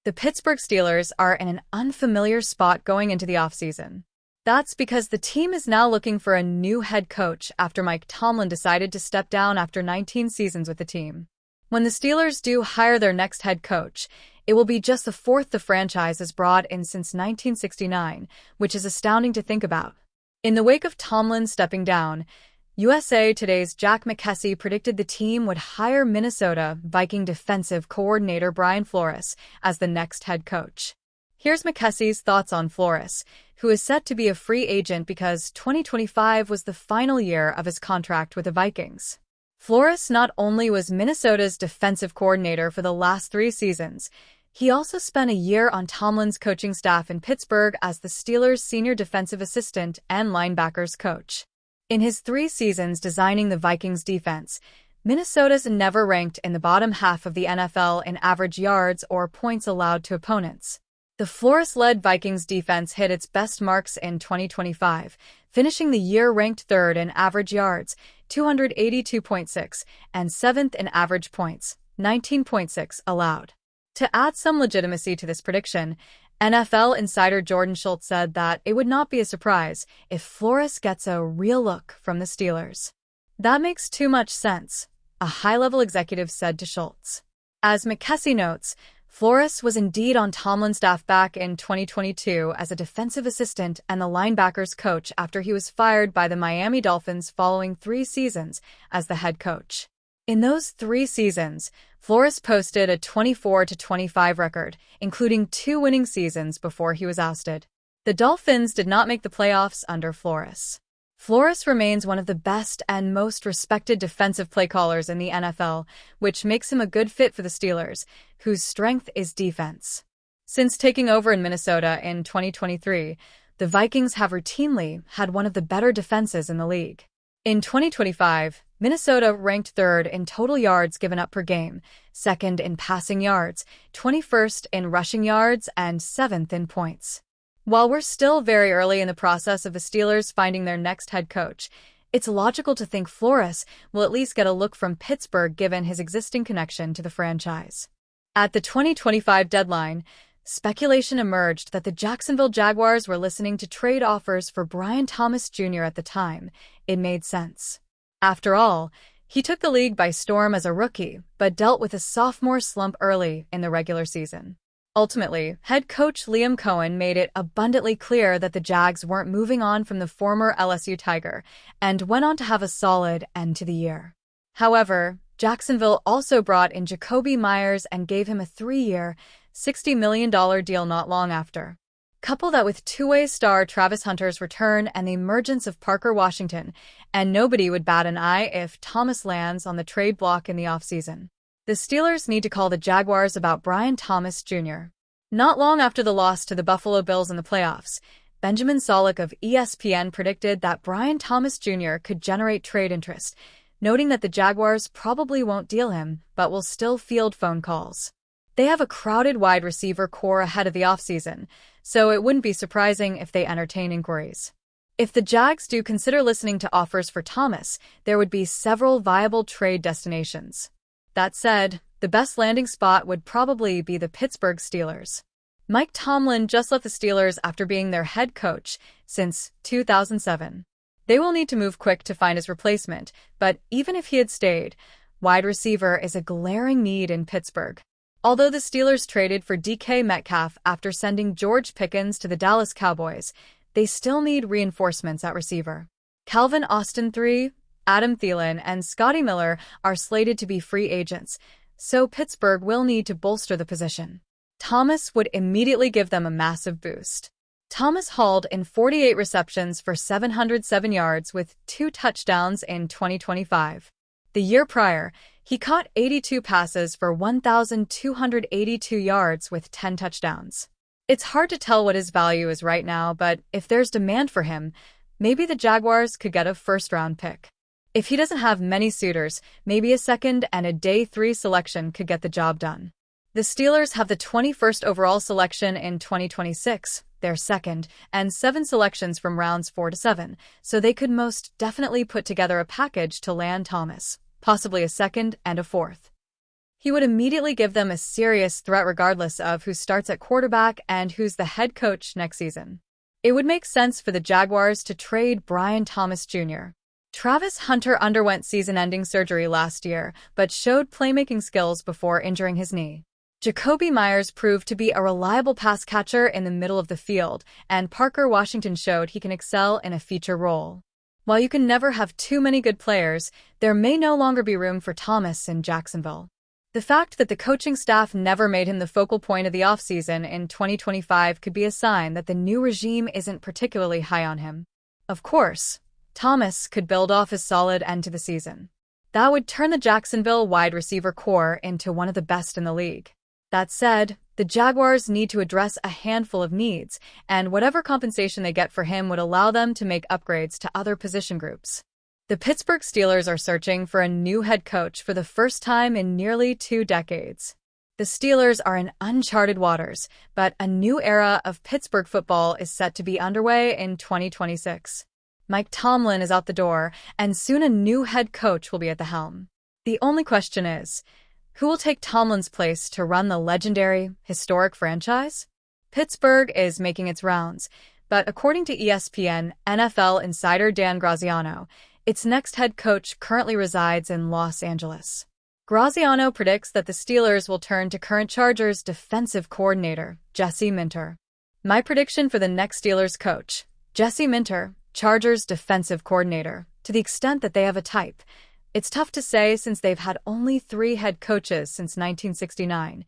The Pittsburgh Steelers are in an unfamiliar spot going into the offseason. That's because the team is now looking for a new head coach after Mike Tomlin decided to step down after 19 seasons with the team. When the Steelers do hire their next head coach, it will be just the fourth the franchise has brought in since 1969, which is astounding to think about. In the wake of Tomlin stepping down, USA Today's Jack McKessie predicted the team would hire Minnesota Viking defensive coordinator Brian Flores as the next head coach. Here's McKessie's thoughts on Flores, who is set to be a free agent because 2025 was the final year of his contract with the Vikings. Flores not only was Minnesota's defensive coordinator for the last 3 seasons, he also spent a year on Tomlin's coaching staff in Pittsburgh as the Steelers' senior defensive assistant and linebackers coach. In his 3 seasons designing the Vikings defense, Minnesota's never ranked in the bottom half of the NFL in average yards or points allowed to opponents. The Flores-led Vikings defense hit its best marks in 2025, finishing the year ranked 3rd in average yards, 282.6, and 7th in average points, 19.6 allowed. To add some legitimacy to this prediction, NFL insider Jordan Schultz said that it would not be a surprise if Flores gets a real look from the Steelers. That makes too much sense, a high-level executive said to Schultz. As McKessie notes, Flores was indeed on Tomlin's staff back in 2022 as a defensive assistant and the linebackers coach after he was fired by the Miami Dolphins following 3 seasons as the head coach. In those 3 seasons, Flores posted a 24-25 record, including 2 winning seasons before he was ousted. The Dolphins did not make the playoffs under Flores. Flores remains one of the best and most respected defensive play callers in the NFL, which makes him a good fit for the Steelers, whose strength is defense. Since taking over in Minnesota in 2023, the Vikings have routinely had one of the better defenses in the league. In 2025, Minnesota ranked 3rd in total yards given up per game, 2nd in passing yards, 21st in rushing yards, and 7th in points. While we're still very early in the process of the Steelers finding their next head coach, it's logical to think Flores will at least get a look from Pittsburgh given his existing connection to the franchise. At the 2025 deadline, speculation emerged that the Jacksonville Jaguars were listening to trade offers for Brian Thomas Jr. At the time. It made sense. After all, he took the league by storm as a rookie, but dealt with a sophomore slump early in the regular season. Ultimately, head coach Liam Cohen made it abundantly clear that the Jags weren't moving on from the former LSU Tiger and went on to have a solid end to the year. However, Jacksonville also brought in Jakobi Meyers and gave him a 3-year, $60 million deal not long after. Couple that with two-way star Travis Hunter's return and the emergence of Parker Washington, and nobody would bat an eye if Thomas lands on the trade block in the offseason. The Steelers need to call the Jaguars about Brian Thomas Jr. Not long after the loss to the Buffalo Bills in the playoffs, Benjamin Solak of ESPN predicted that Brian Thomas Jr. could generate trade interest, noting that the Jaguars probably won't deal him, but will still field phone calls. They have a crowded wide receiver core ahead of the offseason, so it wouldn't be surprising if they entertain inquiries. If the Jags do consider listening to offers for Thomas, there would be several viable trade destinations. That said, the best landing spot would probably be the Pittsburgh Steelers. Mike Tomlin just left the Steelers after being their head coach since 2007. They will need to move quick to find his replacement, but even if he had stayed, wide receiver is a glaring need in Pittsburgh. Although the Steelers traded for DK Metcalf after sending George Pickens to the Dallas Cowboys, they still need reinforcements at receiver. Calvin Austin III, Adam Thielen, and Scotty Miller are slated to be free agents, so Pittsburgh will need to bolster the position. Thomas would immediately give them a massive boost. Thomas hauled in 48 receptions for 707 yards with 2 touchdowns in 2025. The year prior, he caught 82 passes for 1,282 yards with 10 touchdowns. It's hard to tell what his value is right now, but if there's demand for him, maybe the Jaguars could get a first-round pick. If he doesn't have many suitors, maybe a second and a day 3 selection could get the job done. The Steelers have the 21st overall selection in 2026, their second, and 7 selections from rounds 4 to 7, so they could most definitely put together a package to land Thomas, possibly a second and a fourth. He would immediately give them a serious threat regardless of who starts at quarterback and who's the head coach next season. It would make sense for the Jaguars to trade Brian Thomas Jr. Travis Hunter underwent season-ending surgery last year, but showed playmaking skills before injuring his knee. Jakobi Meyers proved to be a reliable pass catcher in the middle of the field, and Parker Washington showed he can excel in a feature role. While you can never have too many good players, there may no longer be room for Thomas in Jacksonville. The fact that the coaching staff never made him the focal point of the offseason in 2025 could be a sign that the new regime isn't particularly high on him. Of course, Thomas could build off his solid end to the season. That would turn the Jacksonville wide receiver core into one of the best in the league. That said, the Jaguars need to address a handful of needs, and whatever compensation they get for him would allow them to make upgrades to other position groups. The Pittsburgh Steelers are searching for a new head coach for the first time in nearly 2 decades. The Steelers are in uncharted waters, but a new era of Pittsburgh football is set to be underway in 2026. Mike Tomlin is out the door, and soon a new head coach will be at the helm. The only question is, who will take Tomlin's place to run the legendary, historic franchise? Pittsburgh is making its rounds, but according to ESPN NFL insider Dan Graziano, its next head coach currently resides in Los Angeles. Graziano predicts that the Steelers will turn to current Chargers defensive coordinator, Jesse Minter. My prediction for the next Steelers coach, Jesse Minter, Chargers defensive coordinator, to the extent that they have a type. It's tough to say since they've had only 3 head coaches since 1969.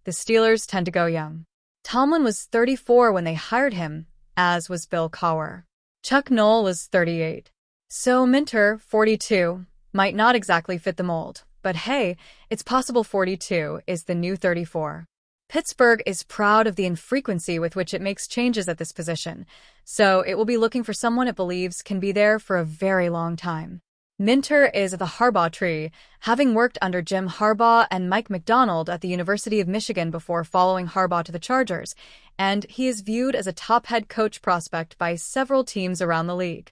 The Steelers tend to go young. Tomlin was 34 when they hired him, as was Bill Cowher. Chuck Noll was 38. So Minter, 42, might not exactly fit the mold, but hey, it's possible 42 is the new 34. Pittsburgh is proud of the infrequency with which it makes changes at this position, so it will be looking for someone it believes can be there for a very long time. Minter is of the Harbaugh tree, having worked under Jim Harbaugh and Mike Macdonald at the University of Michigan before following Harbaugh to the Chargers, and he is viewed as a top head coach prospect by several teams around the league.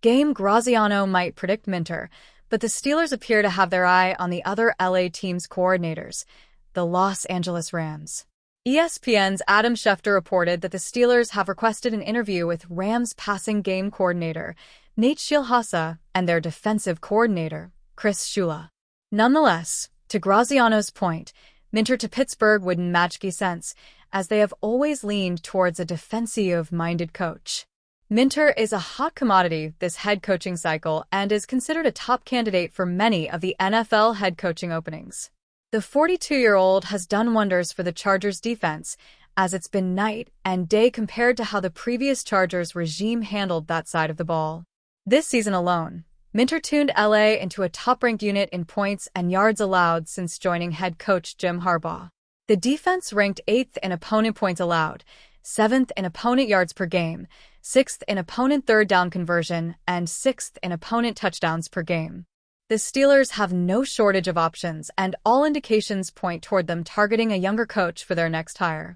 Game Graziano might predict Minter, but the Steelers appear to have their eye on the other LA team's coordinators, the Los Angeles Rams. ESPN's Adam Schefter reported that the Steelers have requested an interview with Rams passing game coordinator, Nate Scheelhaase, and their defensive coordinator, Chris Shula. Nonetheless, to Graziano's point, Minter to Pittsburgh wouldn't make sense, as they have always leaned towards a defensive-minded coach. Minter is a hot commodity this head coaching cycle and is considered a top candidate for many of the NFL head coaching openings. The 42-year-old has done wonders for the Chargers defense, as it's been night and day compared to how the previous Chargers regime handled that side of the ball. This season alone, Minter tuned LA into a top-ranked unit in points and yards allowed since joining head coach Jim Harbaugh. The defense ranked 8th in opponent points allowed, 7th in opponent yards per game, 6th in opponent third down conversion, and 6th in opponent touchdowns per game. The Steelers have no shortage of options, and all indications point toward them targeting a younger coach for their next hire.